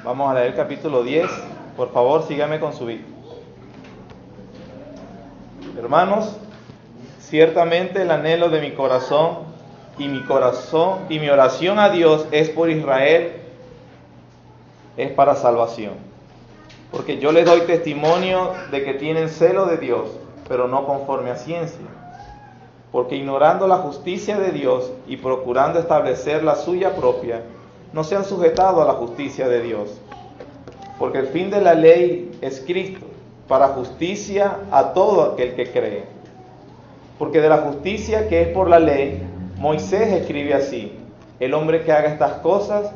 Vamos a leer el capítulo 10. Por favor, sígame con su Biblia. Hermanos, ciertamente el anhelo de mi corazón y mi oración a Dios es por Israel, es para salvación. Porque yo les doy testimonio de que tienen celo de Dios, pero no conforme a ciencia. Porque ignorando la justicia de Dios y procurando establecer la suya propia, no se han sujetado a la justicia de Dios. Porque el fin de la ley es Cristo, para justicia a todo aquel que cree. Porque de la justicia que es por la ley, Moisés escribe así: el hombre que haga estas cosas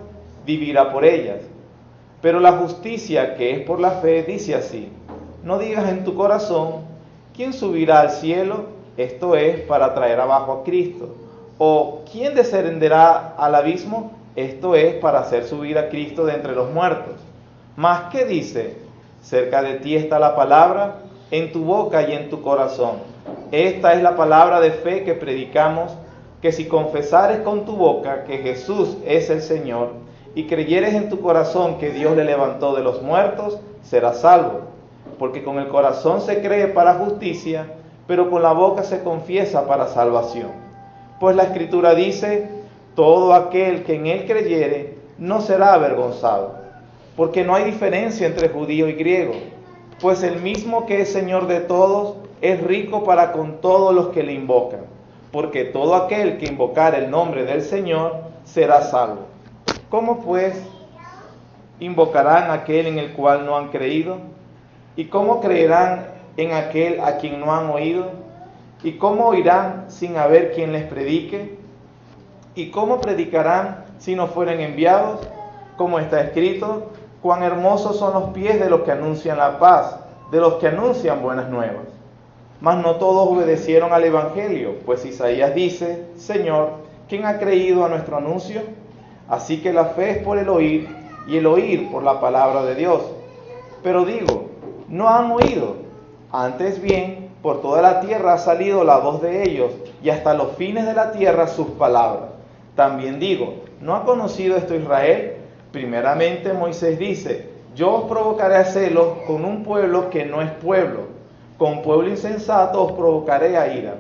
vivirá por ellas. Pero la justicia que es por la fe dice así: no digas en tu corazón, ¿quién subirá al cielo? Esto es, para traer abajo a Cristo. O ¿quién descenderá al abismo? Esto es, para hacer subir a Cristo de entre los muertos. Mas, ¿qué dice? Cerca de ti está la palabra, en tu boca y en tu corazón. Esta es la palabra de fe que predicamos, que si confesares con tu boca que Jesús es el Señor, y creyeres en tu corazón que Dios le levantó de los muertos, serás salvo. Porque con el corazón se cree para justicia, pero con la boca se confiesa para salvación. Pues la Escritura dice: todo aquel que en él creyere no será avergonzado. Porque no hay diferencia entre judío y griego, pues el mismo que es Señor de todos es rico para con todos los que le invocan. Porque todo aquel que invocar el nombre del Señor será salvo. ¿Cómo pues invocarán a aquel en el cual no han creído? ¿Y cómo creerán en aquel a quien no han oído? ¿Y cómo oirán sin haber quien les predique? ¿Y cómo predicarán si no fueren enviados? Como está escrito: cuán hermosos son los pies de los que anuncian la paz, de los que anuncian buenas nuevas. Mas no todos obedecieron al Evangelio, pues Isaías dice: Señor, ¿quién ha creído a nuestro anuncio? Así que la fe es por el oír, y el oír por la palabra de Dios. Pero digo, no han oído. Antes bien, por toda la tierra ha salido la voz de ellos, y hasta los fines de la tierra sus palabras. También digo, ¿no ha conocido esto Israel? Primeramente Moisés dice: yo os provocaré a celos con un pueblo que no es pueblo, con pueblo insensato os provocaré a ira.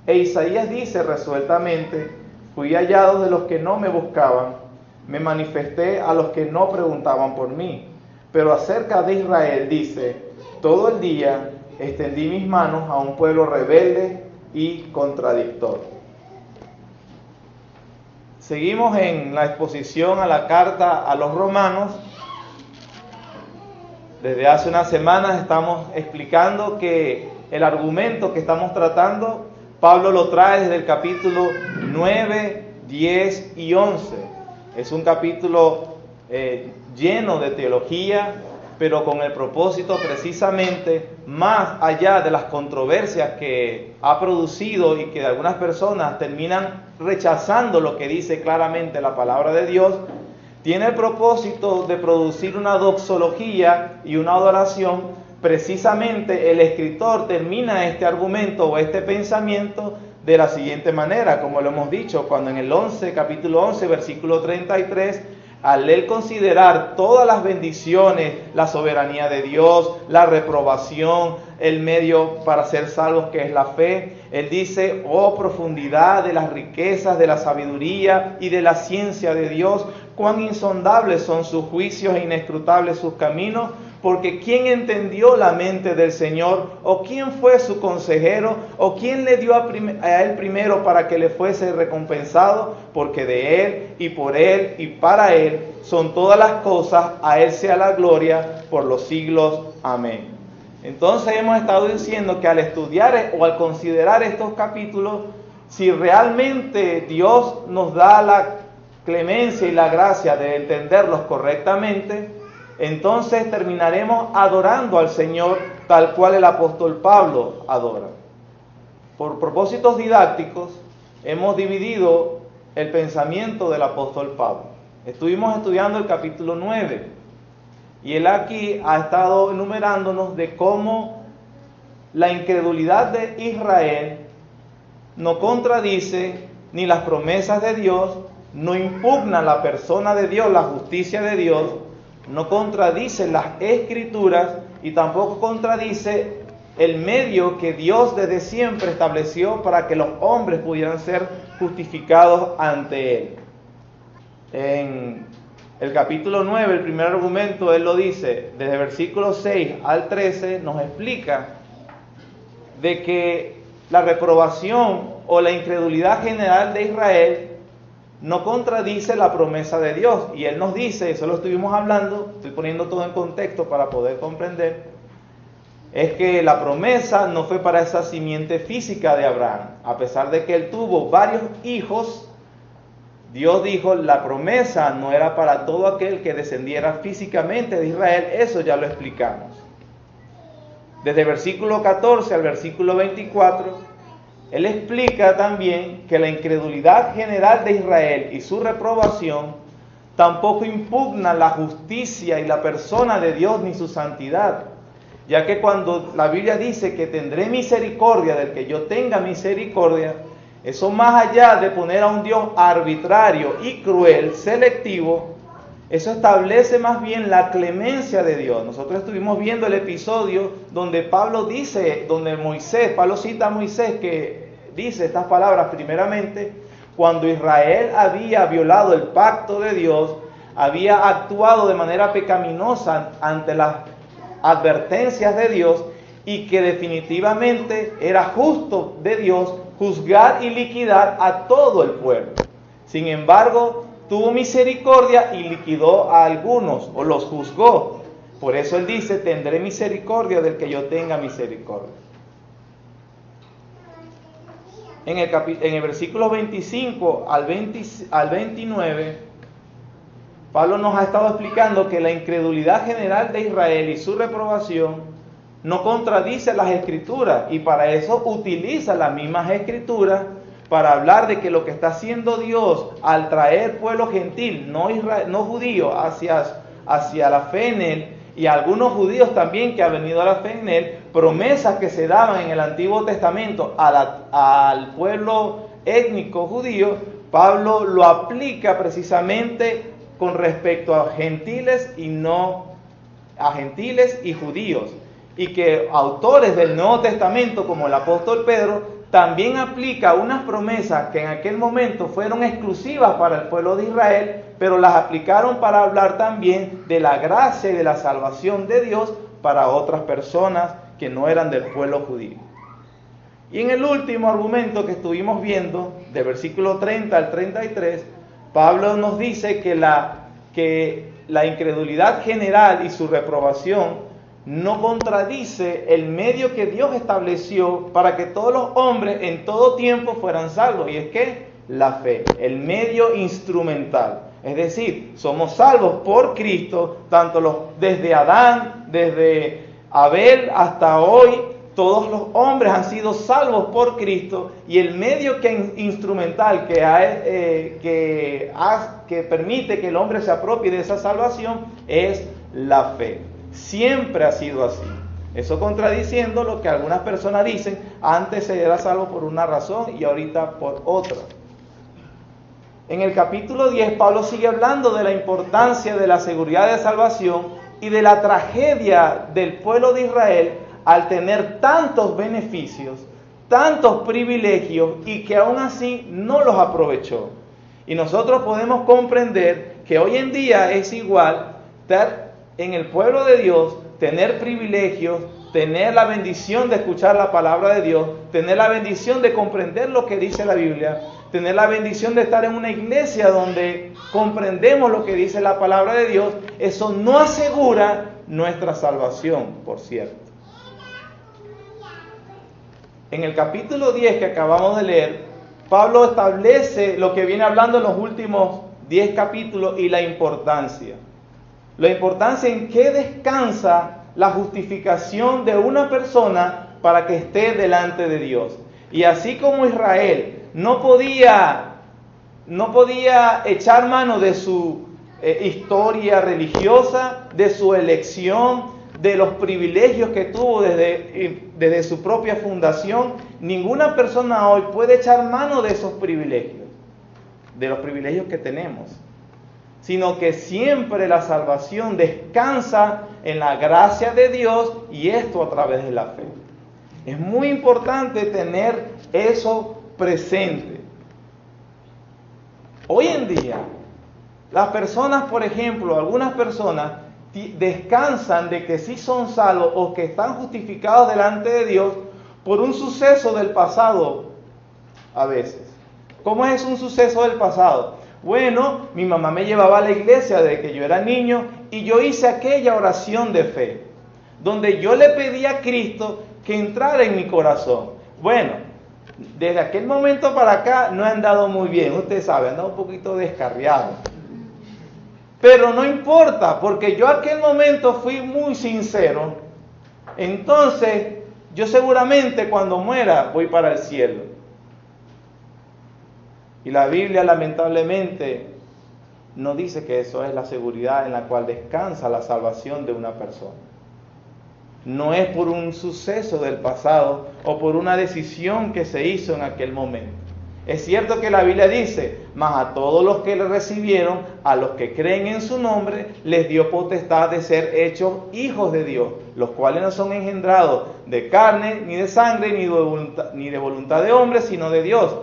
E Isaías dice resueltamente: fui hallado de los que no me buscaban, me manifesté a los que no preguntaban por mí. Pero acerca de Israel dice: todo el día extendí mis manos a un pueblo rebelde y contradictor. Seguimos en la exposición a la carta a los romanos. Desde hace unas semanas estamos explicando que el argumento que estamos tratando, Pablo lo trae desde el capítulo 9, 10 y 11. Es un capítulo lleno de teología, pero con el propósito precisamente, más allá de las controversias que ha producido y que algunas personas terminan rechazando lo que dice claramente la palabra de Dios, tiene el propósito de producir una doxología y una adoración. Precisamente el escritor termina este argumento o este pensamiento de la siguiente manera, como lo hemos dicho, cuando en el capítulo 11, versículo 33, al él considerar todas las bendiciones, la soberanía de Dios, la reprobación, el medio para ser salvos que es la fe, él dice: oh profundidad de las riquezas, de la sabiduría y de la ciencia de Dios, cuán insondables son sus juicios e inescrutables sus caminos, porque ¿quién entendió la mente del Señor? ¿O quién fue su consejero? ¿O quién le dio a él primero para que le fuese recompensado? Porque de él y por él y para él son todas las cosas, a él sea la gloria por los siglos. Amén. Entonces hemos estado diciendo que al estudiar o al considerar estos capítulos, si realmente Dios nos da la clemencia y la gracia de entenderlos correctamente, entonces terminaremos adorando al Señor tal cual el apóstol Pablo adora. Por propósitos didácticos, hemos dividido el pensamiento del apóstol Pablo. Estuvimos estudiando el capítulo 9 y él aquí ha estado enumerándonos de cómo la incredulidad de Israel no contradice ni las promesas de Dios, no impugna la persona de Dios, la justicia de Dios, no contradice las Escrituras y tampoco contradice el medio que Dios desde siempre estableció para que los hombres pudieran ser justificados ante Él. En el capítulo 9, el primer argumento, Él lo dice, desde versículos 6 al 13, nos explica de que la reprobación o la incredulidad general de Israel no contradice la promesa de Dios. Y Él nos dice, eso lo estuvimos hablando, estoy poniendo todo en contexto para poder comprender, es que la promesa no fue para esa simiente física de Abraham. A pesar de que él tuvo varios hijos, Dios dijo, la promesa no era para todo aquel que descendiera físicamente de Israel. Eso ya lo explicamos. Desde el versículo 14 al versículo 24, Él explica también que la incredulidad general de Israel y su reprobación tampoco impugna la justicia y la persona de Dios ni su santidad, ya que cuando la Biblia dice que tendré misericordia del que yo tenga misericordia, eso más allá de poner a un Dios arbitrario y cruel, selectivo, eso establece más bien la clemencia de Dios. Nosotros estuvimos viendo el episodio donde Pablo cita a Moisés que dice estas palabras. Primeramente, cuando Israel había violado el pacto de Dios, había actuado de manera pecaminosa ante las advertencias de Dios y que definitivamente era justo de Dios juzgar y liquidar a todo el pueblo. Sin embargo, tuvo misericordia y liquidó a algunos o los juzgó. Por eso Él dice, tendré misericordia del que yo tenga misericordia. En el versículo 25 al 29, Pablo nos ha estado explicando que la incredulidad general de Israel y su reprobación no contradice las Escrituras, y para eso utiliza las mismas Escrituras para hablar de que lo que está haciendo Dios al traer pueblo gentil, no judío, hacia la fe en Él, y algunos judíos también que han venido a la fe en Él, promesas que se daban en el Antiguo Testamento al pueblo étnico judío, Pablo lo aplica precisamente con respecto a gentiles y judíos, y que autores del Nuevo Testamento como el apóstol Pedro también aplica unas promesas que en aquel momento fueron exclusivas para el pueblo de Israel, pero las aplicaron para hablar también de la gracia y de la salvación de Dios para otras personas que no eran del pueblo judío. Y en el último argumento que estuvimos viendo, de versículo 30 al 33, Pablo nos dice que la incredulidad general y su reprobación no contradice el medio que Dios estableció para que todos los hombres en todo tiempo fueran salvos, y es que la fe, el medio instrumental. Es decir, somos salvos por Cristo, desde Adán, desde Abel hasta hoy, todos los hombres han sido salvos por Cristo, y el medio instrumental que permite que el hombre se apropie de esa salvación es la fe. Siempre ha sido así. Eso contradiciendo lo que algunas personas dicen, antes se era salvo por una razón y ahorita por otra. En el capítulo 10, Pablo sigue hablando de la importancia de la seguridad de salvación y de la tragedia del pueblo de Israel al tener tantos beneficios, tantos privilegios, y que aún así no los aprovechó. Y nosotros podemos comprender que hoy en día es igual estar en el pueblo de Dios, tener privilegios, tener la bendición de escuchar la palabra de Dios, tener la bendición de comprender lo que dice la Biblia, tener la bendición de estar en una iglesia donde comprendemos lo que dice la palabra de Dios. Eso no asegura nuestra salvación, por cierto. En el capítulo 10 que acabamos de leer, Pablo establece lo que viene hablando en los últimos 10 capítulos y la importancia. La importancia en qué descansa la justificación de una persona para que esté delante de Dios. Y así como Israel no podía echar mano de su historia religiosa, de su elección, de los privilegios que tuvo desde su propia fundación, ninguna persona hoy puede echar mano de esos privilegios, de los privilegios que tenemos. sino que siempre la salvación descansa en la gracia de Dios y esto a través de la fe. Es muy importante tener eso presente. Hoy en día, las personas, por ejemplo, algunas personas descansan de que sí son salvos o que están justificados delante de Dios por un suceso del pasado a veces. ¿Cómo es un suceso del pasado? Bueno, mi mamá me llevaba a la iglesia desde que yo era niño y yo hice aquella oración de fe, donde yo le pedí a Cristo que entrara en mi corazón. Bueno, desde aquel momento para acá no he andado muy bien, usted sabe, he andado un poquito descarriado. Pero no importa, porque yo aquel momento fui muy sincero. Entonces, yo seguramente cuando muera voy para el cielo. Y la Biblia lamentablemente no dice que eso es la seguridad en la cual descansa la salvación de una persona. No es por un suceso del pasado o por una decisión que se hizo en aquel momento. Es cierto que la Biblia dice, mas a todos los que le recibieron, a los que creen en su nombre, les dio potestad de ser hechos hijos de Dios, los cuales no son engendrados de carne, ni de sangre, ni de voluntad de hombre, sino de Dios.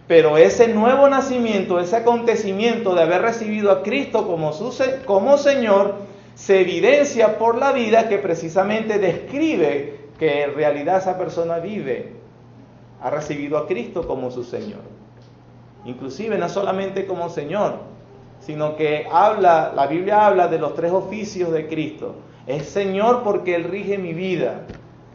Pero ese nuevo nacimiento, ese acontecimiento de haber recibido a Cristo como Señor, se evidencia por la vida que precisamente describe que en realidad esa persona ha recibido a Cristo como su Señor. Inclusive no solamente como Señor, sino que la Biblia habla de los 3 oficios de Cristo. Es Señor porque Él rige mi vida,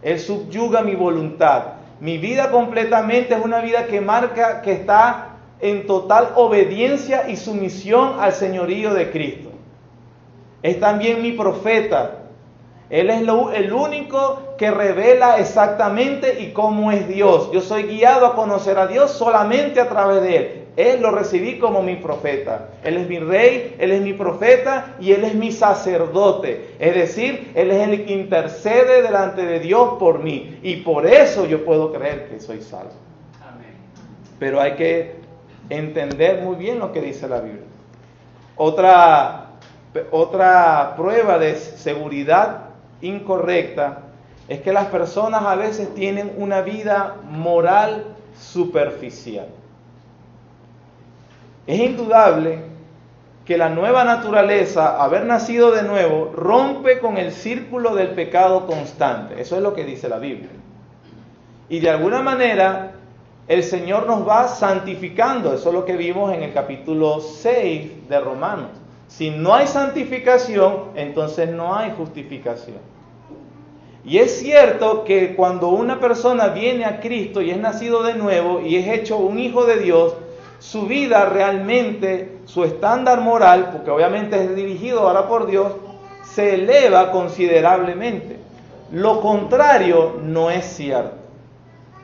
Él subyuga mi voluntad. Mi vida completamente es una vida que está en total obediencia y sumisión al señorío de Cristo. Es también mi profeta. Él es el único que revela exactamente y cómo es Dios. Yo soy guiado a conocer a Dios solamente a través de Él. Él lo recibí como mi profeta. Él es mi rey, Él es mi profeta y Él es mi sacerdote. Es decir, Él es el que intercede delante de Dios por mí. Y por eso yo puedo creer que soy salvo. Amén. Pero hay que entender muy bien lo que dice la Biblia. Otra prueba de seguridad incorrecta es que las personas a veces tienen una vida moral superficial. Es indudable que la nueva naturaleza, haber nacido de nuevo, rompe con el círculo del pecado constante. Eso es lo que dice la Biblia. Y de alguna manera el Señor nos va santificando. Eso es lo que vimos en el capítulo 6 de Romanos. Si no hay santificación, entonces no hay justificación. Y es cierto que cuando una persona viene a Cristo y es nacido de nuevo y es hecho un hijo de Dios, su vida realmente, su estándar moral, porque obviamente es dirigido ahora por Dios, se eleva considerablemente. Lo contrario no es cierto.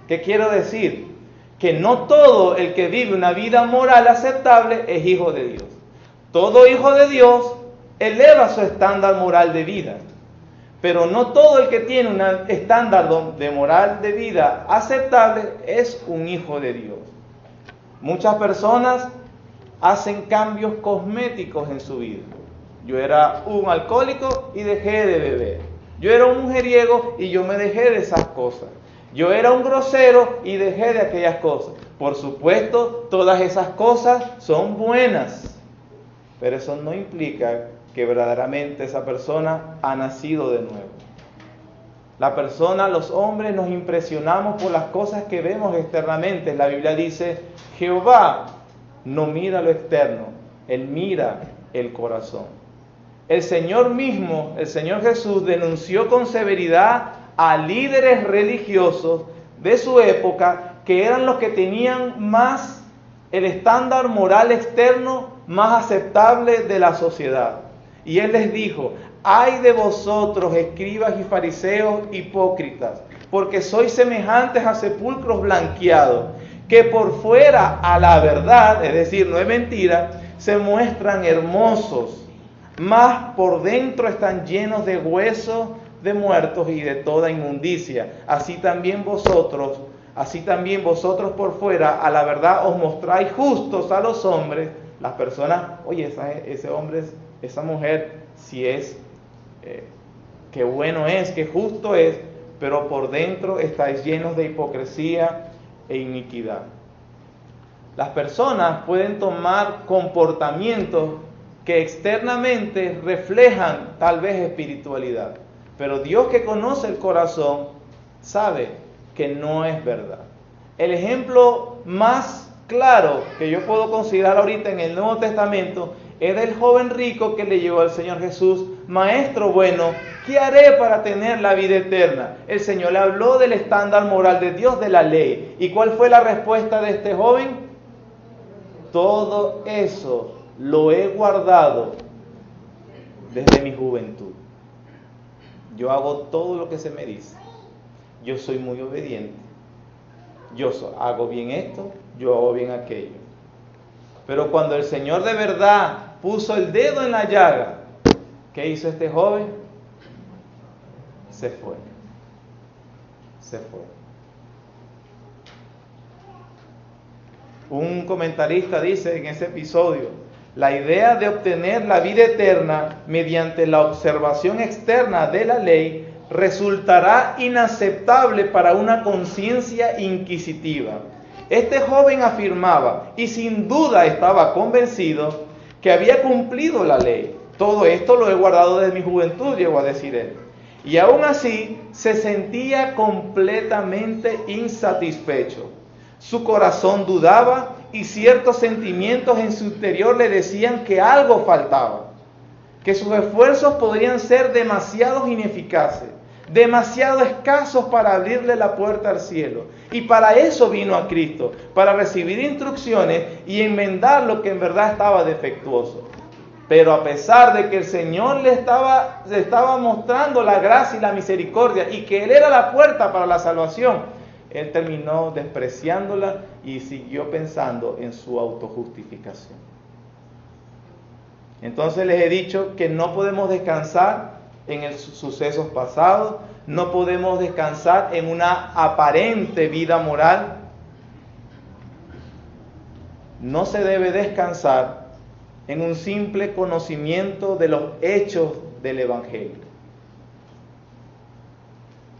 ¿Qué quiero decir? Que no todo el que vive una vida moral aceptable es hijo de Dios. Todo hijo de Dios eleva su estándar moral de vida. Pero no todo el que tiene un estándar de moral de vida aceptable es un hijo de Dios. Muchas personas hacen cambios cosméticos en su vida. Yo era un alcohólico y dejé de beber. Yo era un mujeriego y yo me dejé de esas cosas. Yo era un grosero y dejé de aquellas cosas. Por supuesto, todas esas cosas son buenas, pero eso no implica que verdaderamente esa persona ha nacido de nuevo. Los hombres nos impresionamos por las cosas que vemos externamente. La Biblia dice, Jehová no mira lo externo, Él mira el corazón. El Señor mismo, el Señor Jesús, denunció con severidad a líderes religiosos de su época que eran los que tenían más el estándar moral externo más aceptable de la sociedad. Y Él les dijo, ay de vosotros, escribas y fariseos hipócritas, porque sois semejantes a sepulcros blanqueados, que por fuera a la verdad, es decir, no es mentira, se muestran hermosos, mas por dentro están llenos de huesos de muertos y de toda inmundicia. Así también vosotros por fuera a la verdad os mostráis justos a los hombres, Las personas, oye, ese hombre, esa mujer, si es, qué bueno es, qué justo es, pero por dentro estáis llenos de hipocresía e iniquidad. Las personas pueden tomar comportamientos que externamente reflejan tal vez espiritualidad, pero Dios, que conoce el corazón, sabe que no es verdad. El ejemplo más claro que yo puedo considerar ahorita en el Nuevo Testamento es del joven rico que le llegó al Señor Jesús: Maestro bueno, ¿qué haré para tener la vida eterna? El Señor le habló del estándar moral de Dios, de la ley. ¿Y cuál fue la respuesta de este joven? Todo eso lo he guardado desde mi juventud. Yo hago todo lo que se me dice. Yo soy muy obediente. Hago bien esto, yo hago bien aquello. Pero cuando el Señor de verdad puso el dedo en la llaga, ¿qué hizo este joven? Se fue. Un comentarista dice en ese episodio: la idea de obtener la vida eterna mediante la observación externa de la ley resultará inaceptable para una conciencia inquisitiva. Este joven afirmaba, y sin duda estaba convencido, que había cumplido la ley. Todo esto lo he guardado desde mi juventud, llegó a decir él. Y aún así se sentía completamente insatisfecho. Su corazón dudaba y ciertos sentimientos en su interior le decían que algo faltaba, que sus esfuerzos podrían ser demasiado ineficaces, demasiado escasos para abrirle la puerta al cielo. Y para eso vino a Cristo, para recibir instrucciones y enmendar lo que en verdad estaba defectuoso. Pero a pesar de que el Señor le estaba mostrando la gracia y la misericordia y que Él era la puerta para la salvación, él terminó despreciándola y siguió pensando en su autojustificación. Entonces les he dicho que no podemos descansar en sucesos pasados, no podemos descansar en una aparente vida moral. No se debe descansar en un simple conocimiento de los hechos del Evangelio.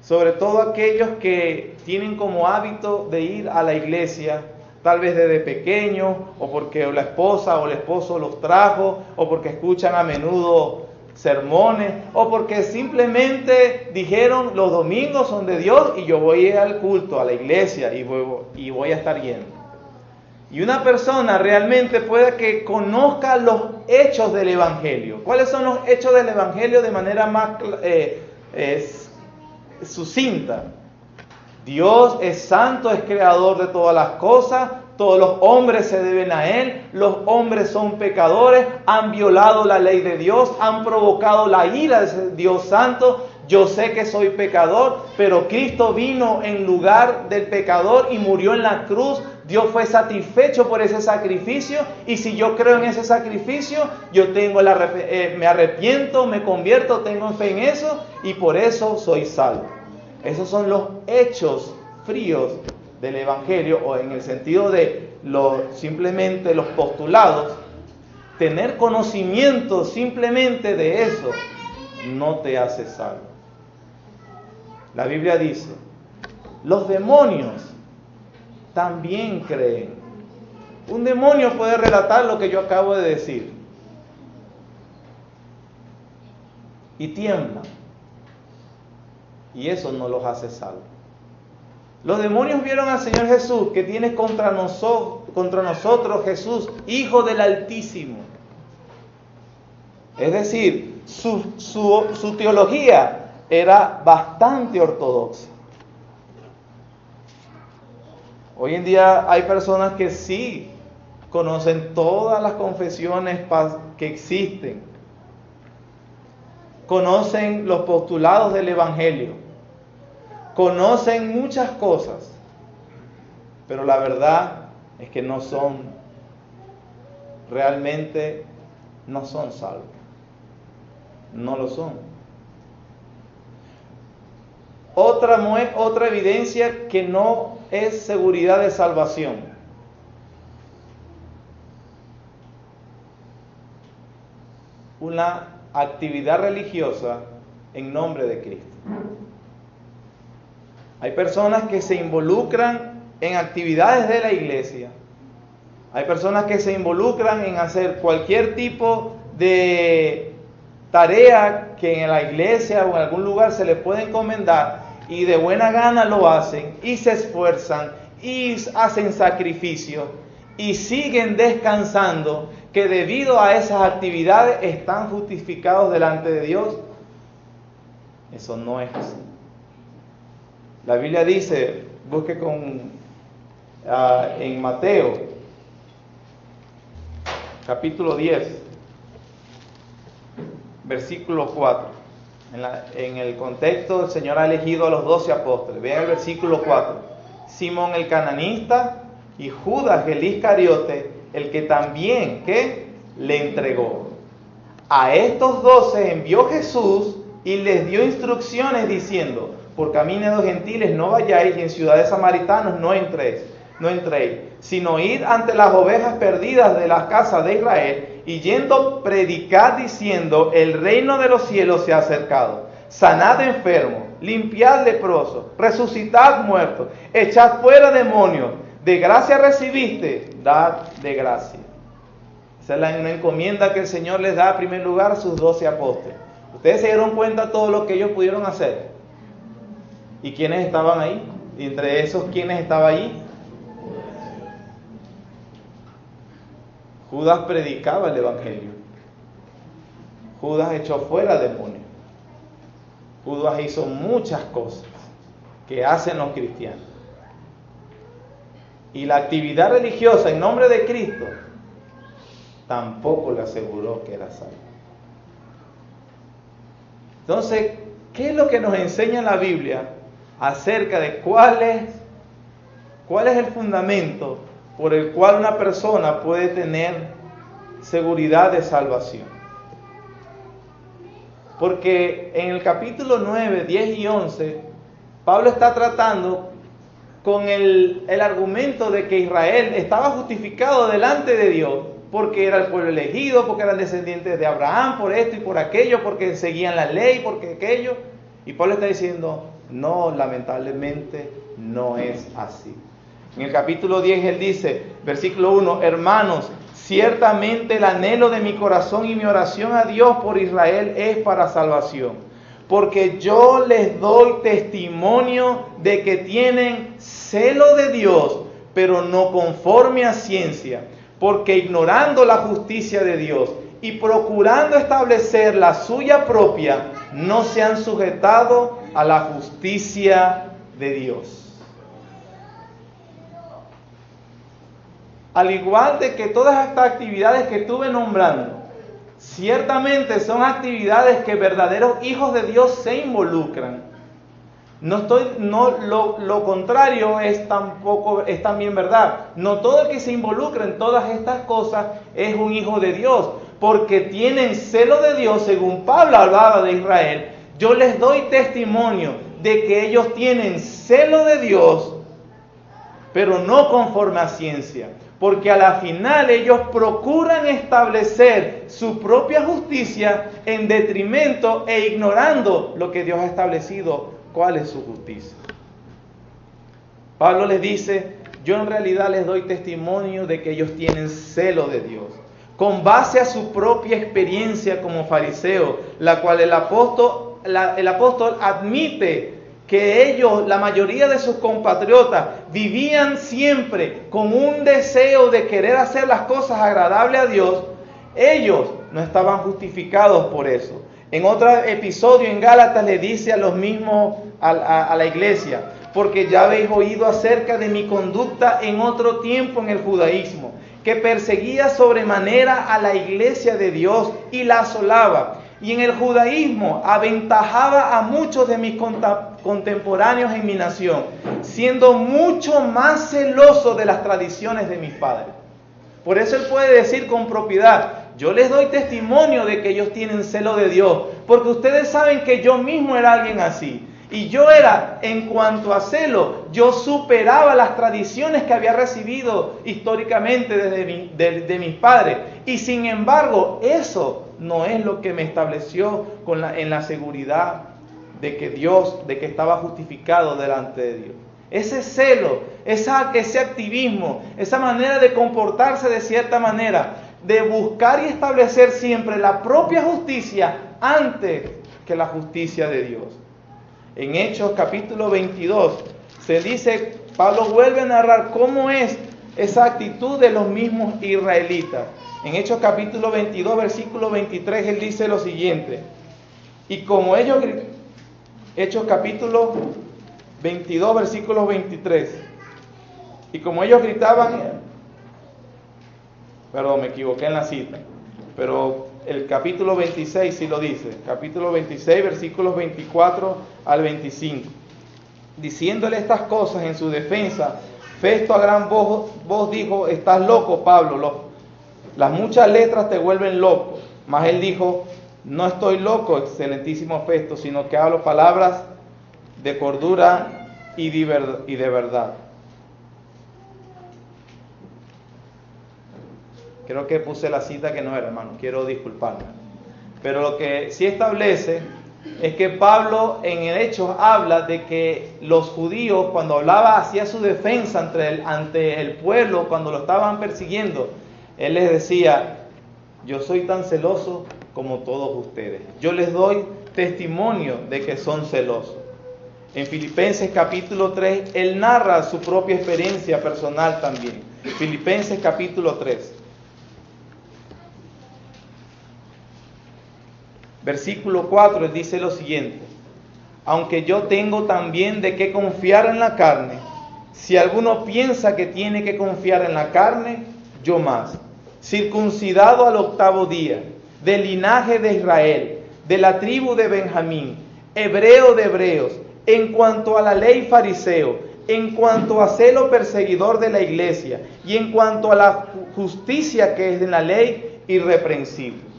Sobre todo aquellos que tienen como hábito de ir a la iglesia, tal vez desde pequeños, o porque la esposa o el esposo los trajo, o porque escuchan a menudo sermones, o porque simplemente dijeron: los domingos son de Dios y yo voy al culto, a la iglesia, y voy a estar yendo. Y una persona realmente puede que conozca los hechos del Evangelio. ¿Cuáles son los hechos del Evangelio de manera más sucinta? Dios es santo, es creador de todas las cosas, todos los hombres se deben a Él, los hombres son pecadores, han violado la ley de Dios, han provocado la ira de Dios santo. Yo sé que soy pecador, pero Cristo vino en lugar del pecador y murió en la cruz. Dios fue satisfecho por ese sacrificio, y si yo creo en ese sacrificio, yo me arrepiento, me convierto, tengo fe en eso, y por eso soy salvo. Esos son los hechos fríos del Evangelio, o en el sentido de simplemente los postulados. Tener conocimiento simplemente de eso no te hace salvo. La Biblia dice: los demonios también creen. Un demonio puede relatar lo que yo acabo de decir y tiemblan, y eso no los hace salvos. Los demonios vieron al Señor Jesús, que tiene contra nosotros Jesús, Hijo del Altísimo. Es decir, su teología era bastante ortodoxa. Hoy en día hay personas que sí conocen todas las confesiones que existen, conocen los postulados del Evangelio, conocen muchas cosas, pero la verdad es que realmente no son salvos. No lo son. Otra evidencia que no es seguridad de salvación. una actividad religiosa en nombre de Cristo. Hay personas que se involucran en actividades de la iglesia. Hay personas que se involucran en hacer cualquier tipo de tarea que en la iglesia o en algún lugar se les puede encomendar y de buena gana lo hacen y se esfuerzan y hacen sacrificios y siguen descansando, que debido a esas actividades están justificados delante de Dios. Eso no es así. La Biblia dice, busque en Mateo, capítulo 10, versículo 4. En el contexto, el Señor ha elegido a los 12 apóstoles. Vean el versículo 4. Simón el cananista y Judas el Iscariote, el que también, ¿qué?, le entregó. A estos 12 envió Jesús y les dio instrucciones diciendo: por camino de los gentiles no vayáis, y en ciudades samaritanos no entréis, sino id ante las ovejas perdidas de las casas de Israel, y yendo predicad diciendo: el reino de los cielos se ha acercado. Sanad enfermos, limpiad leprosos, resucitad muertos, echad fuera demonios. De gracia recibiste, dad de gracia. Esa es una encomienda que el Señor les da en primer lugar a sus 12 apóstoles. Ustedes se dieron cuenta de todo lo que ellos pudieron hacer. ¿Y quiénes estaban ahí? Y entre esos, ¿quiénes estaban ahí? Judas predicaba el evangelio. Judas echó fuera demonios. Judas hizo muchas cosas que hacen los cristianos. Y la actividad religiosa en nombre de Cristo tampoco le aseguró que era salvo. Entonces, ¿qué es lo que nos enseña la Biblia acerca de cuál es el fundamento por el cual una persona puede tener seguridad de salvación? Porque en el capítulo 9, 10 y 11, Pablo está tratando con el argumento de que Israel estaba justificado delante de Dios porque era el pueblo elegido, porque eran descendientes de Abraham, por esto y por aquello, porque seguían la ley, porque aquello. Y Pablo está diciendo: no, lamentablemente no es así. En el capítulo 10 él dice, versículo 1: hermanos, ciertamente el anhelo de mi corazón y mi oración a Dios por Israel es para salvación, porque yo les doy testimonio de que tienen celo de Dios, pero no conforme a ciencia, porque ignorando la justicia de Dios y procurando establecer la suya propia, no se han sujetado a la justicia de Dios. Al igual de que todas estas actividades que estuve nombrando, ciertamente son actividades que verdaderos hijos de Dios se involucran. Lo contrario es también verdad. No todo el que se involucra en todas estas cosas es un hijo de Dios, porque tienen celo de Dios. Según Pablo hablaba de Israel, yo les doy testimonio de que ellos tienen celo de Dios, pero no conforme a ciencia, porque a la final ellos procuran establecer su propia justicia en detrimento e ignorando lo que Dios ha establecido. ¿Cuál es su justicia? Pablo les dice: yo en realidad les doy testimonio de que ellos tienen celo de Dios, con base a su propia experiencia como fariseo, la cual el apóstol admite que ellos, la mayoría de sus compatriotas, vivían siempre con un deseo de querer hacer las cosas agradables a Dios. Ellos no estaban justificados por eso. En otro episodio en Gálatas le dice a los mismos, a la iglesia: porque ya habéis oído acerca de mi conducta en otro tiempo en el judaísmo, que perseguía sobremanera a la iglesia de Dios y la asolaba. Y en el judaísmo aventajaba a muchos de mis contemporáneos en mi nación, siendo mucho más celoso de las tradiciones de mis padres. Por eso él puede decir con propiedad: yo les doy testimonio de que ellos tienen celo de Dios, porque ustedes saben que yo mismo era alguien así. Y yo era, en cuanto a celo, yo superaba las tradiciones que había recibido históricamente de mis padres. Y sin embargo, eso no es lo que me estableció en la seguridad de que estaba justificado delante de Dios. Ese celo, ese activismo, esa manera de comportarse de cierta manera, de buscar y establecer siempre la propia justicia antes que la justicia de Dios. En Hechos capítulo 22 se dice, Pablo vuelve a narrar cómo es esa actitud de los mismos israelitas. En Hechos capítulo 22, versículo 23, él dice lo siguiente: y como ellos, Hechos capítulo 22, versículo 23, y como ellos gritaban, perdón, me equivoqué en la cita, pero el capítulo 26 sí lo dice, capítulo 26, versículos 24 al 25. Diciéndole estas cosas en su defensa, Festo a gran voz dijo: estás loco, Pablo, las muchas letras te vuelven loco. Mas él dijo: no estoy loco, excelentísimo Festo, sino que hablo palabras de cordura y de verdad. Creo que puse la cita que no era, hermano, quiero disculparme. Pero lo que sí establece es que Pablo en el Hechos habla de que los judíos, cuando hablaba, hacía su defensa ante el pueblo, cuando lo estaban persiguiendo, él les decía: yo soy tan celoso como todos ustedes. Yo les doy testimonio de que son celosos. En Filipenses capítulo 3, él narra su propia experiencia personal también. Filipenses capítulo 3. Versículo 4, él dice lo siguiente: aunque yo tengo también de qué confiar en la carne, si alguno piensa que tiene que confiar en la carne, yo más. Circuncidado al 8º día, del linaje de Israel, de la tribu de Benjamín, hebreo de hebreos, en cuanto a la ley fariseo, en cuanto a celo perseguidor de la iglesia, y en cuanto a la justicia que es de la ley, irreprensible.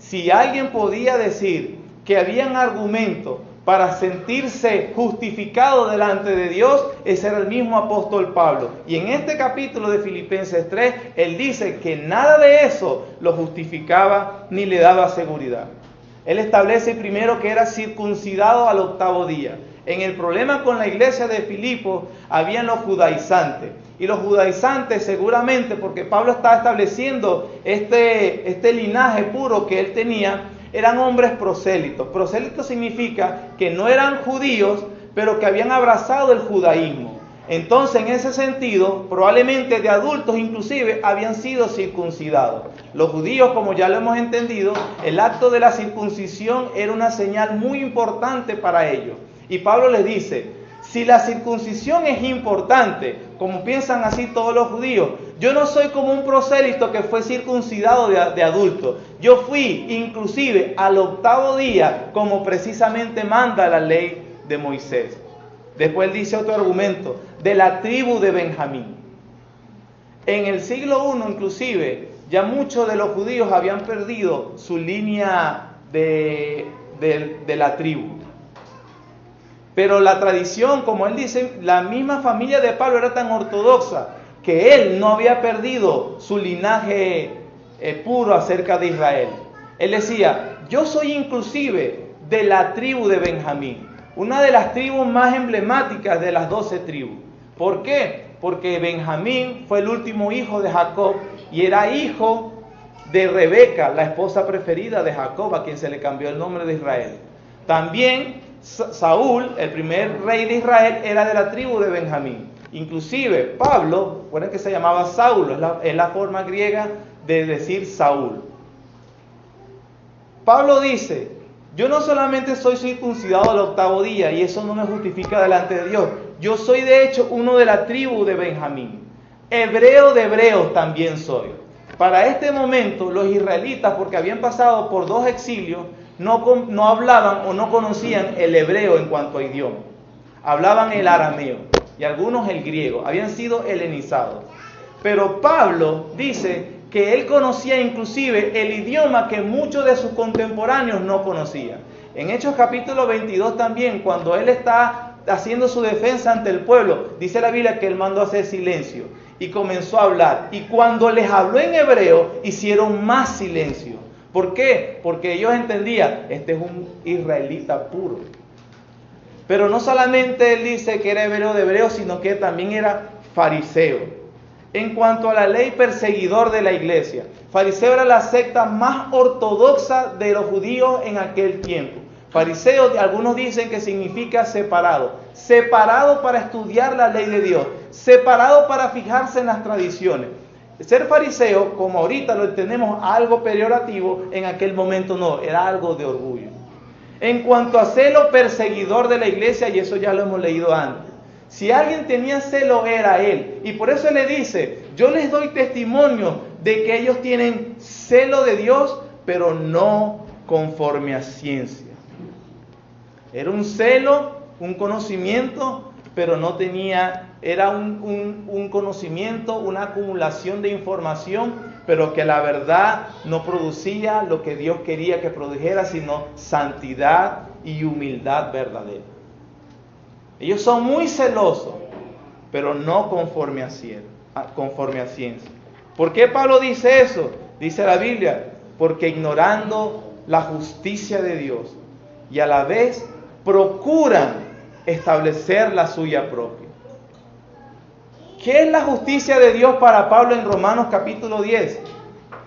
Si alguien podía decir que habían argumentos para sentirse justificado delante de Dios, ese era el mismo apóstol Pablo. Y en este capítulo de Filipenses 3, él dice que nada de eso lo justificaba ni le daba seguridad. Él establece primero que era circuncidado al 8º día. En el problema con la iglesia de Filipos habían los judaizantes. Y los judaizantes seguramente, porque Pablo estaba estableciendo este linaje puro que él tenía, eran hombres prosélitos. Prosélitos significa que no eran judíos, pero que habían abrazado el judaísmo. Entonces, en ese sentido, probablemente de adultos inclusive habían sido circuncidados. Los judíos, como ya lo hemos entendido, el acto de la circuncisión era una señal muy importante para ellos. Y Pablo les dice: si la circuncisión es importante, como piensan así todos los judíos, yo no soy como un prosélito que fue circuncidado de adulto. Yo fui inclusive al 8º día, como precisamente manda la ley de Moisés. Después dice otro argumento: de la tribu de Benjamín. En el siglo I inclusive, ya muchos de los judíos habían perdido su línea de la tribu. Pero la tradición, como él dice, la misma familia de Pablo era tan ortodoxa que él no había perdido su linaje puro acerca de Israel. Él decía: yo soy inclusive de la tribu de Benjamín, una de las tribus más emblemáticas de las 12 tribus. ¿Por qué? Porque Benjamín fue el último hijo de Jacob y era hijo de Rebeca, la esposa preferida de Jacob, a quien se le cambió el nombre de Israel. También Saúl, el primer rey de Israel, era de la tribu de Benjamín. Inclusive Pablo, recuerden que se llamaba Saulo, es la forma griega de decir Saúl. Pablo dice: yo no solamente soy circuncidado al 8º día y eso no me justifica delante de Dios. Yo soy de hecho uno de la tribu de Benjamín. Hebreo de hebreos también soy. Para este momento los israelitas, porque habían pasado por 2 exilios, no hablaban o no conocían el hebreo en cuanto a idioma. Hablaban el arameo y algunos el griego. Habían sido helenizados. Pero Pablo dice que él conocía inclusive el idioma que muchos de sus contemporáneos no conocían. En Hechos capítulo 22 también, cuando él está haciendo su defensa ante el pueblo, dice la Biblia que él mandó a hacer silencio y comenzó a hablar. Y cuando les habló en hebreo, hicieron más silencio, ¿Por qué? Porque ellos entendían, este es un israelita puro. Pero no solamente él dice que era hebreo de hebreos, sino que también era fariseo. En cuanto a la ley, perseguidor de la iglesia. Fariseo era la secta más ortodoxa de los judíos en aquel tiempo. Fariseo, algunos dicen que significa separado. Separado para estudiar la ley de Dios. Separado para fijarse en las tradiciones. Ser fariseo, como ahorita lo entendemos, algo peyorativo, en aquel momento no, era algo de orgullo. En cuanto a celo, perseguidor de la iglesia, y eso ya lo hemos leído antes. Si alguien tenía celo, era él. Y por eso él le dice, yo les doy testimonio de que ellos tienen celo de Dios, pero no conforme a ciencia. Era un celo, un conocimiento, pero no tenía, era un conocimiento, una acumulación de información, pero que la verdad no producía lo que Dios quería que produjera, sino santidad y humildad verdadera. Ellos son muy celosos, pero no conforme a ciencia. ¿Por qué Pablo dice eso? Dice la Biblia, porque ignorando la justicia de Dios y a la vez procuran establecer la suya propia. ¿Qué es la justicia de Dios para Pablo en Romanos capítulo 10?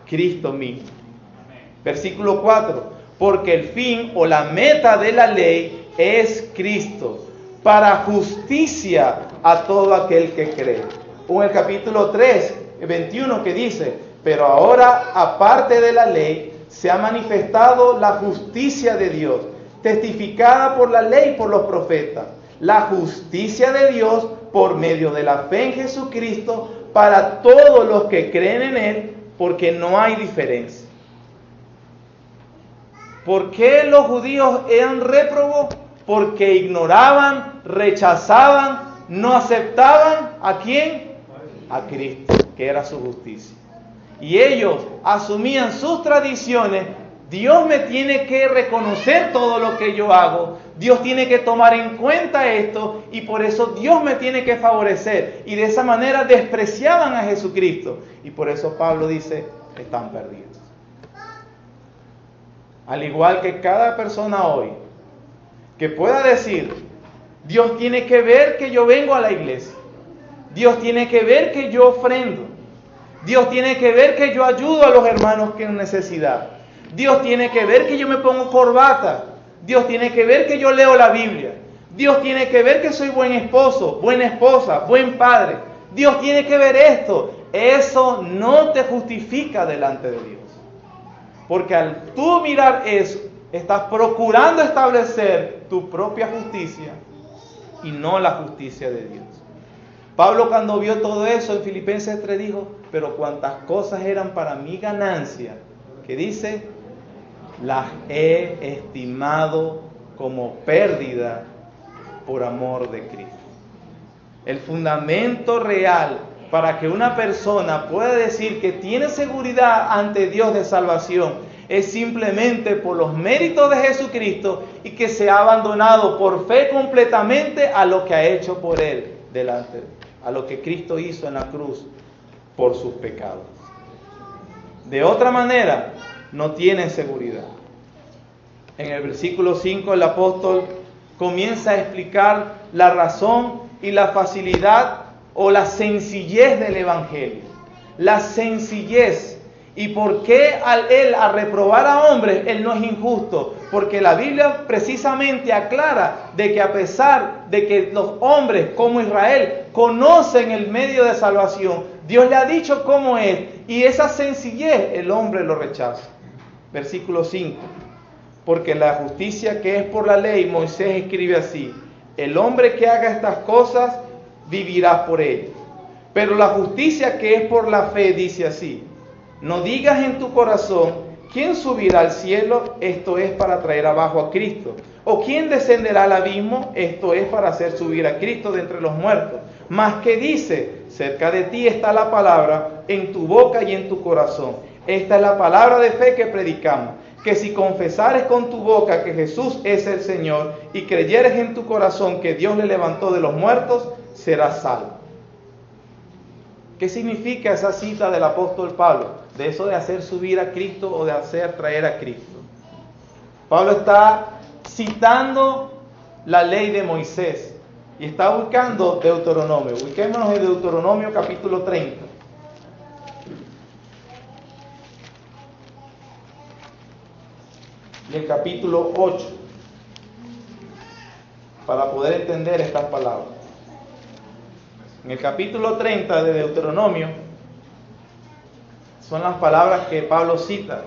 Cristo mismo. Versículo 4. Porque el fin o la meta de la ley es Cristo, para justicia a todo aquel que cree. O en el capítulo 3, 21, que dice, pero ahora, aparte de la ley, se ha manifestado la justicia de Dios, testificada por la ley y por los profetas. La justicia de Dios por medio de la fe en Jesucristo para todos los que creen en Él, porque no hay diferencia. ¿Por qué los judíos eran réprobos? Porque ignoraban, rechazaban, no aceptaban ¿a quién? A Cristo, que era su justicia. Y ellos asumían sus tradiciones. Dios me tiene que reconocer todo lo que yo hago. Dios tiene que tomar en cuenta esto y por eso Dios me tiene que favorecer. Y de esa manera despreciaban a Jesucristo. Y por eso Pablo dice, están perdidos. Al igual que cada persona hoy que pueda decir, Dios tiene que ver que yo vengo a la iglesia. Dios tiene que ver que yo ofrendo. Dios tiene que ver que yo ayudo a los hermanos que en necesidad. Dios tiene que ver que yo me pongo corbata. Dios tiene que ver que yo leo la Biblia. Dios tiene que ver que soy buen esposo, buena esposa, buen padre. Dios tiene que ver esto. Eso no te justifica delante de Dios. Porque al tú mirar eso, estás procurando establecer tu propia justicia y no la justicia de Dios. Pablo, cuando vio todo eso en Filipenses 3, dijo, pero cuantas cosas eran para mi ganancia, que dice, las he estimado como pérdida por amor de Cristo. El fundamento real para que una persona pueda decir que tiene seguridad ante Dios de salvación es simplemente por los méritos de Jesucristo y que se ha abandonado por fe completamente a lo que ha hecho por él delante, a lo que Cristo hizo en la cruz por sus pecados. De otra manera, no tienen seguridad. En el versículo 5 el apóstol comienza a explicar la razón y la facilidad o la sencillez del evangelio. La sencillez. ¿Y por qué él a reprobar a hombres, él no es injusto? Porque la Biblia precisamente aclara de que a pesar de que los hombres como Israel conocen el medio de salvación, Dios le ha dicho cómo es, y esa sencillez el hombre lo rechaza. Versículo 5. Porque la justicia que es por la ley, Moisés escribe así, el hombre que haga estas cosas vivirá por ellas. Pero la justicia que es por la fe dice así, no digas en tu corazón, ¿quién subirá al cielo? Esto es para traer abajo a Cristo. ¿O quién descenderá al abismo? Esto es para hacer subir a Cristo de entre los muertos. Mas que dice, cerca de ti está la palabra, en tu boca y en tu corazón. Esta es la palabra de fe que predicamos. Que si confesares con tu boca que Jesús es el Señor y creyeres en tu corazón que Dios le levantó de los muertos, serás salvo. ¿Qué significa esa cita del apóstol Pablo? de eso de hacer subir a Cristo o de hacer traer a Cristo. Pablo está citando la ley de Moisés y está buscando Deuteronomio. Ubiquémonos en Deuteronomio capítulo 30. Y el capítulo 8, para poder entender estas palabras. En el capítulo 30 de Deuteronomio son las palabras que Pablo cita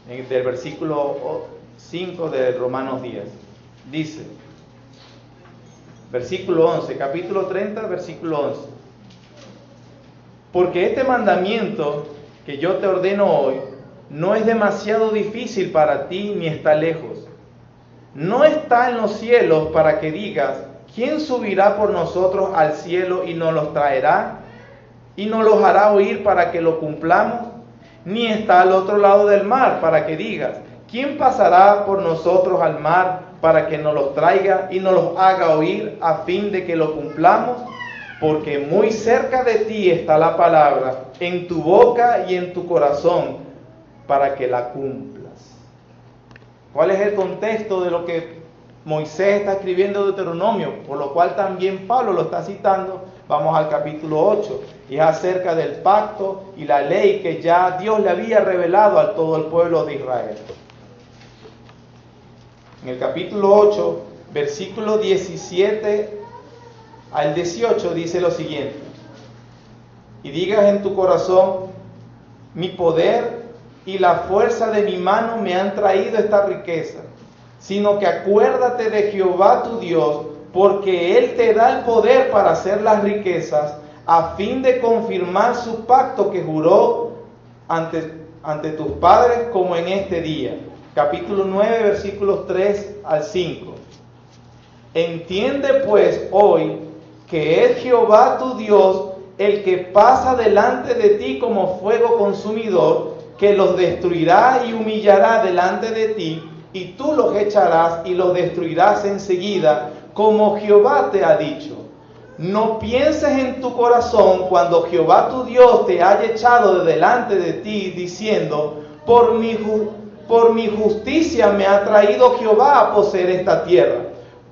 del versículo 5 de Romanos 10. Dice, versículo 11, capítulo 30, versículo 11. Porque este mandamiento que yo te ordeno hoy no es demasiado difícil para ti ni está lejos. No está en los cielos para que digas, ¿quién subirá por nosotros al cielo y nos los traerá y nos los hará oír para que lo cumplamos? Ni está al otro lado del mar para que digas, ¿quién pasará por nosotros al mar para que nos los traiga y nos los haga oír a fin de que lo cumplamos? Porque muy cerca de ti está la palabra, en tu boca y en tu corazón, para que la cumplas. ¿Cuál es el contexto de lo que Moisés está escribiendo en Deuteronomio? Por lo cual también Pablo lo está citando. Vamos al capítulo 8, y es acerca del pacto y la ley que ya Dios le había revelado a todo el pueblo de Israel. En el capítulo 8, versículo 17 al 18 dice lo siguiente: y digas en tu corazón, mi poder y la fuerza de mi mano me han traído esta riqueza, sino que acuérdate de Jehová tu Dios, porque Él te da el poder para hacer las riquezas, a fin de confirmar su pacto que juró ante tus padres, como en este día. Capítulo 9, versículos 3 al 5. Entiende pues hoy que es Jehová tu Dios el que pasa delante de ti como fuego consumidor, que los destruirá y humillará delante de ti, y tú los echarás y los destruirás enseguida, como Jehová te ha dicho. No pienses en tu corazón cuando Jehová tu Dios te haya echado de delante de ti, diciendo, por mi justicia me ha traído Jehová a poseer esta tierra.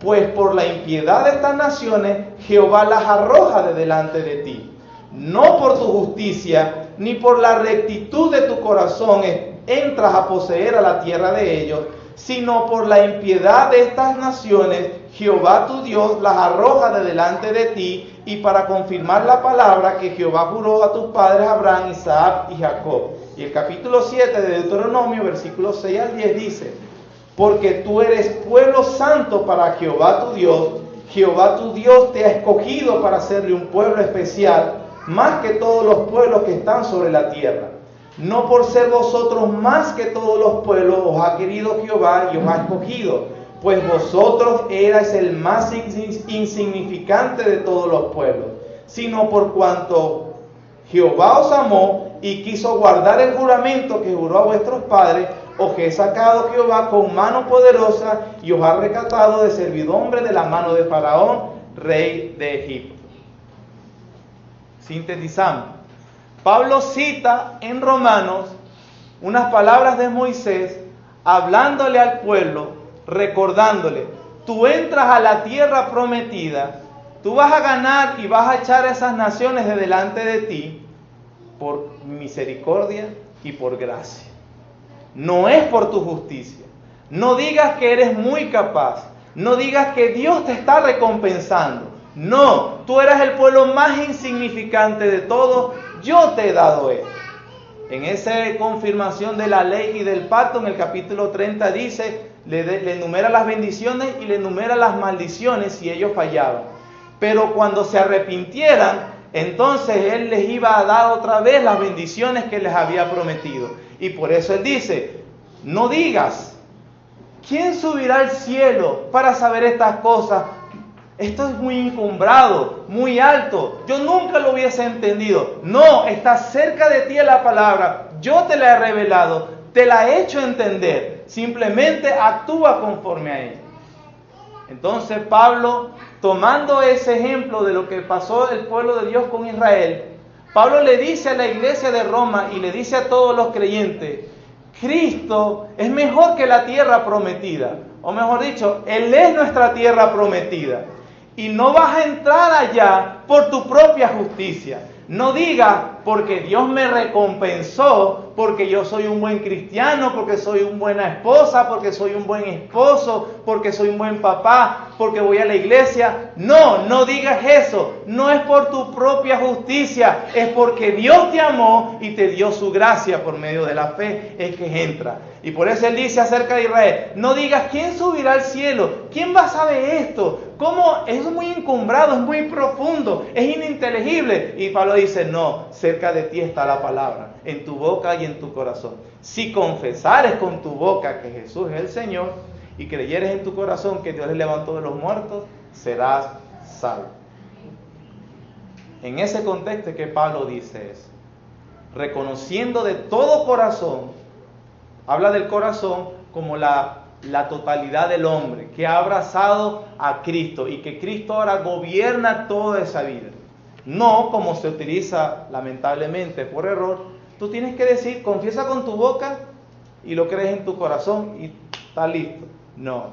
Pues por la impiedad de estas naciones Jehová las arroja de delante de ti. No por tu justicia ni por la rectitud de tu corazón entras a poseer a la tierra de ellos, sino por la impiedad de estas naciones Jehová tu Dios las arroja de delante de ti, y para confirmar la palabra que Jehová juró a tus padres Abraham, Isaac y Jacob. Y el capítulo 7 de Deuteronomio, versículos 6 al 10 dice, porque tú eres pueblo santo para Jehová tu Dios. Jehová tu Dios te ha escogido para hacerle un pueblo especial, más que todos los pueblos que están sobre la tierra. No por ser vosotros más que todos los pueblos os ha querido Jehová y os ha escogido, pues vosotros erais el más insignificante de todos los pueblos, sino por cuanto Jehová os amó y quiso guardar el juramento que juró a vuestros padres, os he sacado Jehová con mano poderosa y os ha rescatado de servidumbre de la mano de Faraón, rey de Egipto. Sintetizando, Pablo cita en Romanos unas palabras de Moisés, hablándole al pueblo, recordándole, tú entras a la tierra prometida, tú vas a ganar y vas a echar a esas naciones de delante de ti por misericordia y por gracia. No es por tu justicia. No digas que eres muy capaz. No digas que Dios te está recompensando. No, tú eras el pueblo más insignificante de todos. Yo te he dado esto. En esa confirmación de la ley y del pacto, en el capítulo 30 dice, le enumera las bendiciones y le enumera las maldiciones si ellos fallaban. Pero cuando se arrepintieran, entonces Él les iba a dar otra vez las bendiciones que les había prometido. Y por eso Él dice, no digas, ¿quién subirá al cielo para saber estas cosas? Esto es muy encumbrado, muy alto. Yo nunca lo hubiese entendido. No, está cerca de ti la palabra. Yo te la he revelado, te la he hecho entender. Simplemente actúa conforme a ella. Entonces Pablo, tomando ese ejemplo de lo que pasó el pueblo de Dios con Israel, Pablo le dice a la iglesia de Roma y le dice a todos los creyentes, Cristo es mejor que la tierra prometida. O mejor dicho, Él es nuestra tierra prometida. Y no vas a entrar allá por tu propia justicia. No digas, porque Dios me recompensó, porque yo soy un buen cristiano, porque soy una buena esposa, porque soy un buen esposo, porque soy un buen papá, porque voy a la iglesia. No, no digas eso. No es por tu propia justicia, es porque Dios te amó y te dio su gracia por medio de la fe, es que entra. Y por eso Él dice acerca de Israel, no digas, ¿quién subirá al cielo? ¿Quién va a saber esto? ¿Cómo? Eso es muy encumbrado, es muy profundo, es ininteligible. Y Pablo dice, no, cerca de ti está la palabra, en tu boca y en tu corazón. Si confesares con tu boca que Jesús es el Señor y creyeres en tu corazón que Dios le levantó de los muertos, serás salvo. En ese contexto que Pablo dice eso, reconociendo de todo corazón, habla del corazón como la totalidad del hombre, que ha abrazado a Cristo y que Cristo ahora gobierna toda esa vida. No como se utiliza lamentablemente por error, tú tienes que decir, confiesa con tu boca y lo crees en tu corazón y está listo. No,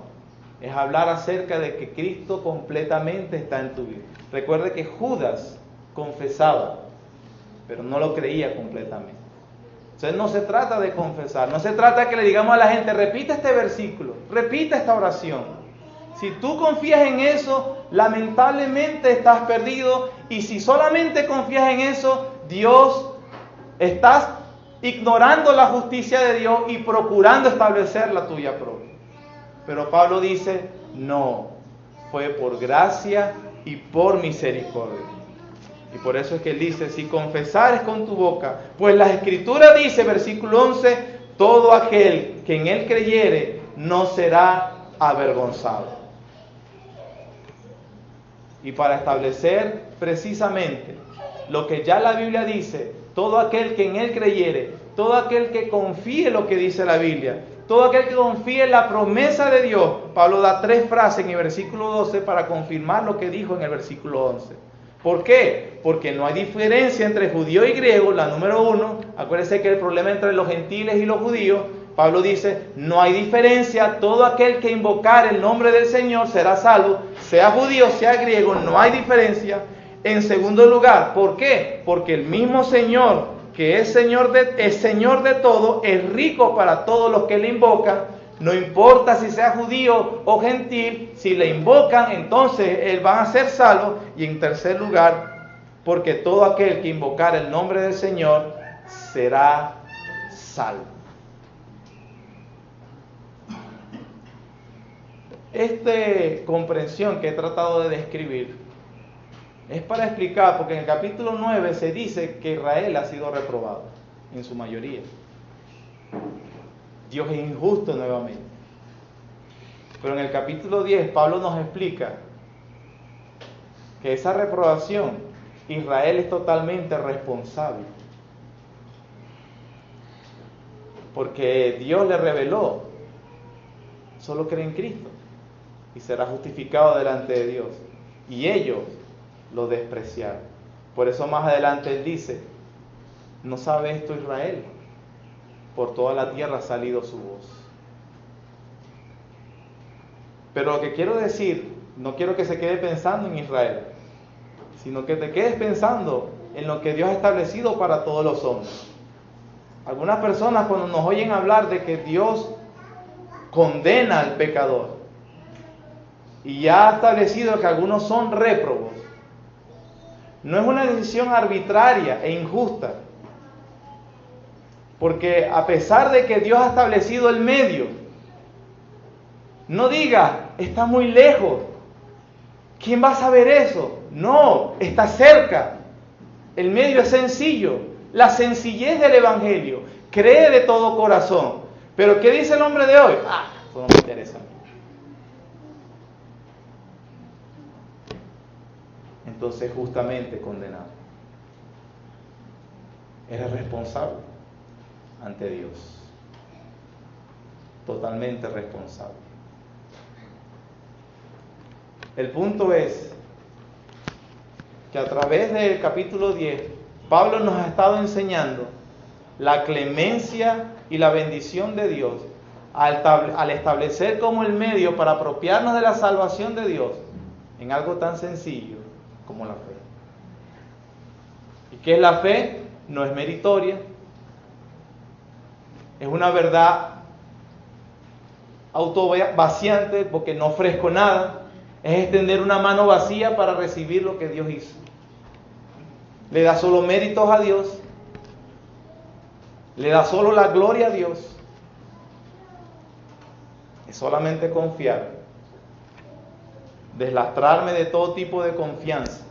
es hablar acerca de que Cristo completamente está en tu vida. Recuerde que Judas confesaba, pero no lo creía completamente. Entonces no se trata de confesar, no se trata de que le digamos a la gente, repita este versículo, repita esta oración. Si tú confías en eso, lamentablemente estás perdido, y si solamente confías en eso, estás ignorando la justicia de Dios y procurando establecer la tuya propia. Pero Pablo dice, no, fue por gracia y por misericordia. Y por eso es que él dice, si confesares con tu boca, pues la Escritura dice, versículo 11, todo aquel que en él creyere no será avergonzado. Y para establecer precisamente lo que ya la Biblia dice, todo aquel que en él creyere, todo aquel que confíe en lo que dice la Biblia, todo aquel que confíe en la promesa de Dios, Pablo da 3 frases en el versículo 12 para confirmar lo que dijo en el versículo 11. ¿Por qué? Porque no hay diferencia entre judío y griego, la número 1. Acuérdense que el problema entre los gentiles y los judíos, Pablo dice, no hay diferencia, todo aquel que invocar el nombre del Señor será salvo, sea judío, sea griego, no hay diferencia. En segundo lugar, ¿por qué? Porque el mismo Señor, que es Señor de todo, es rico para todos los que le invocan. No importa si sea judío o gentil, si le invocan, entonces él van a ser salvos. Y en tercer lugar, porque todo aquel que invocar el nombre del Señor será salvo. Esta comprensión que he tratado de describir es para explicar, porque en el capítulo 9 se dice que Israel ha sido reprobado, en su mayoría. Dios es injusto nuevamente. Pero en el capítulo 10 Pablo nos explica que esa reprobación Israel es totalmente responsable. Porque Dios le reveló, solo cree en Cristo y será justificado delante de Dios. Y ellos lo despreciaron. Por eso más adelante él dice, ¿no sabe esto Israel? Por toda la tierra ha salido su voz. Pero lo que quiero decir, no quiero que se quede pensando en Israel, sino que te quedes pensando en lo que Dios ha establecido para todos los hombres. Algunas personas cuando nos oyen hablar de que Dios condena al pecador y ya ha establecido que algunos son réprobos, no es una decisión arbitraria e injusta. Porque a pesar de que Dios ha establecido el medio, no diga, está muy lejos. ¿Quién va a saber eso? No, está cerca. El medio es sencillo. La sencillez del Evangelio. Cree de todo corazón. Pero ¿qué dice el hombre de hoy? Eso no me interesa. Entonces justamente condenado. Eres responsable ante Dios, totalmente responsable. El punto es que a través del capítulo 10 Pablo nos ha estado enseñando la clemencia y la bendición de Dios al establecer como el medio para apropiarnos de la salvación de Dios en algo tan sencillo como la fe. ¿Y qué es la fe? No es meritoria, es una verdad autovaciante porque no ofrezco nada, es extender una mano vacía para recibir lo que Dios hizo. Le da solo méritos a Dios, le da solo la gloria a Dios. Es solamente confiar, deslastrarme de todo tipo de confianza.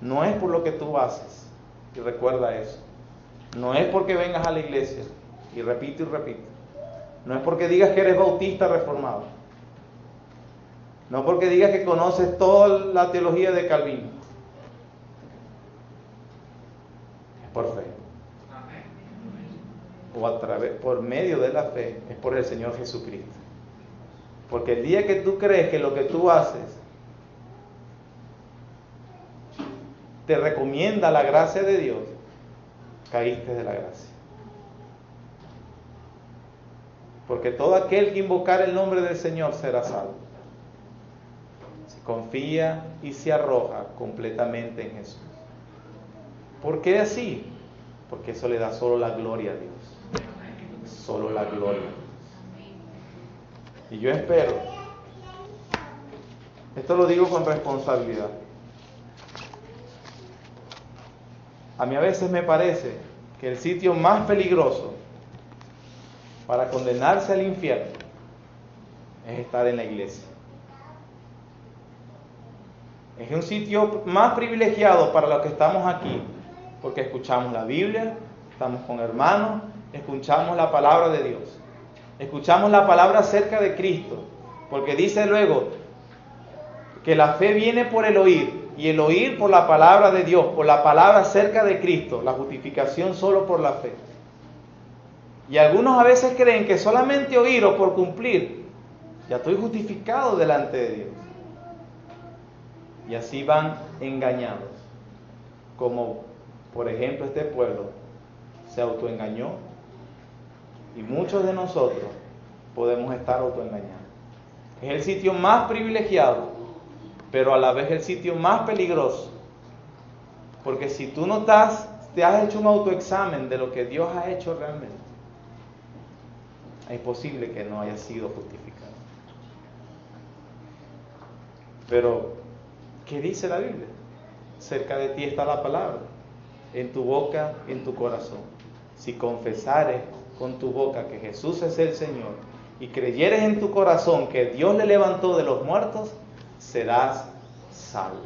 No es por lo que tú haces, y recuerda eso. No es porque vengas a la iglesia, y repito y repito. No es porque digas que eres bautista reformado. No porque digas que conoces toda la teología de Calvino. Es por fe. O por medio de la fe, es por el Señor Jesucristo. Porque el día que tú crees que lo que tú haces te recomienda la gracia de Dios, caíste de la gracia. Porque todo aquel que invocar el nombre del Señor será salvo. Se confía y se arroja completamente en Jesús. ¿Por qué así? Porque eso le da solo la gloria a Dios. Solo la gloria. Y yo espero, esto lo digo con responsabilidad. A mí a veces me parece que el sitio más peligroso para condenarse al infierno es estar en la iglesia. Es un sitio más privilegiado para los que estamos aquí, porque escuchamos la Biblia, estamos con hermanos, escuchamos la palabra de Dios, escuchamos la palabra acerca de Cristo, porque dice luego que la fe viene por el oír, y el oír por la palabra de Dios, por la palabra acerca de Cristo, la justificación solo por la fe. Y algunos a veces creen que solamente oír o por cumplir, ya estoy justificado delante de Dios. Y así van engañados, como por ejemplo este pueblo se autoengañó, y muchos de nosotros podemos estar autoengañados. Es el sitio más privilegiado, pero a la vez el sitio más peligroso, porque si tú no te has hecho un autoexamen de lo que Dios ha hecho realmente, es posible que no haya sido justificado. Pero, ¿qué dice la Biblia? Cerca de ti está la palabra, en tu boca, en tu corazón. Si confesares con tu boca que Jesús es el Señor y creyeres en tu corazón que Dios le levantó de los muertos, serás salvo.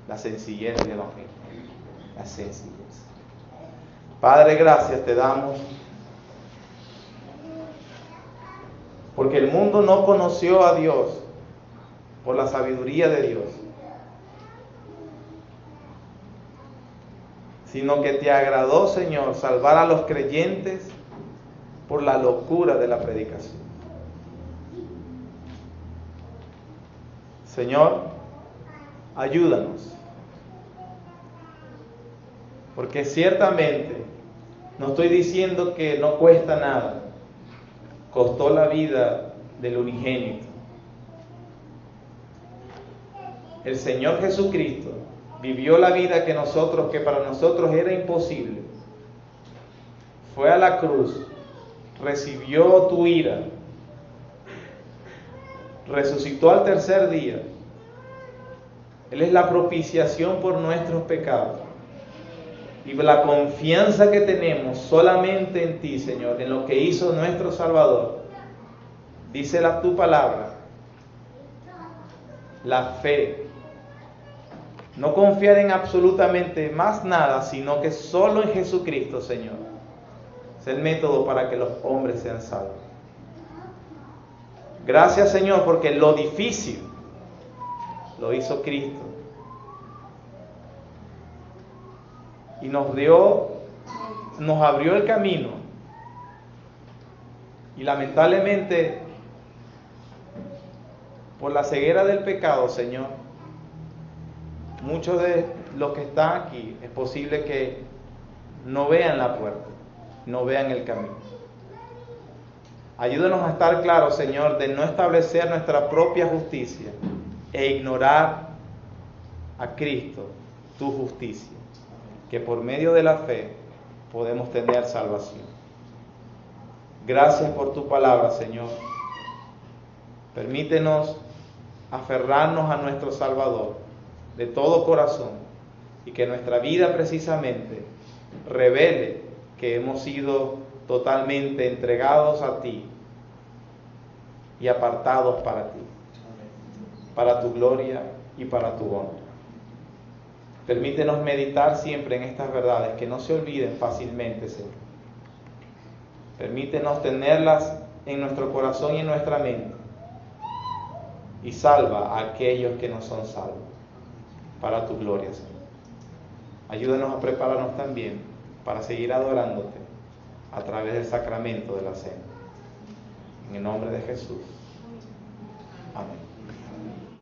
La sencillez del Evangelio. La sencillez. Padre, gracias te damos, porque el mundo no conoció a Dios por la sabiduría de Dios, sino que te agradó, Señor, salvar a los creyentes por la locura de la predicación. Señor, ayúdanos, porque ciertamente no estoy diciendo que no cuesta nada, costó la vida del unigénito. El Señor Jesucristo vivió la vida que para nosotros era imposible. Fue a la cruz, recibió tu ira, resucitó al tercer día. Él es la propiciación por nuestros pecados. Y la confianza que tenemos solamente en ti, Señor, en lo que hizo nuestro Salvador. Dice tu palabra, la fe. No confiar en absolutamente más nada, sino que solo en Jesucristo, Señor. Es el método para que los hombres sean salvos. Gracias, Señor, porque lo difícil lo hizo Cristo. Y nos abrió el camino. Y lamentablemente, por la ceguera del pecado, Señor, muchos de los que están aquí, es posible que no vean la puerta, no vean el camino. Ayúdanos a estar claros, Señor, de no establecer nuestra propia justicia e ignorar a Cristo, tu justicia, que por medio de la fe podemos tener salvación. Gracias por tu palabra, Señor. Permítenos aferrarnos a nuestro Salvador de todo corazón y que nuestra vida precisamente revele que hemos sido totalmente entregados a ti y apartados para ti, para tu gloria y para tu honra. Permítenos meditar siempre en estas verdades, que no se olviden fácilmente, Señor. Permítenos tenerlas en nuestro corazón y en nuestra mente. Y salva a aquellos que no son salvos, para tu gloria, Señor. Ayúdanos a prepararnos también para seguir adorándote a través del sacramento de la cena. En el nombre de Jesús.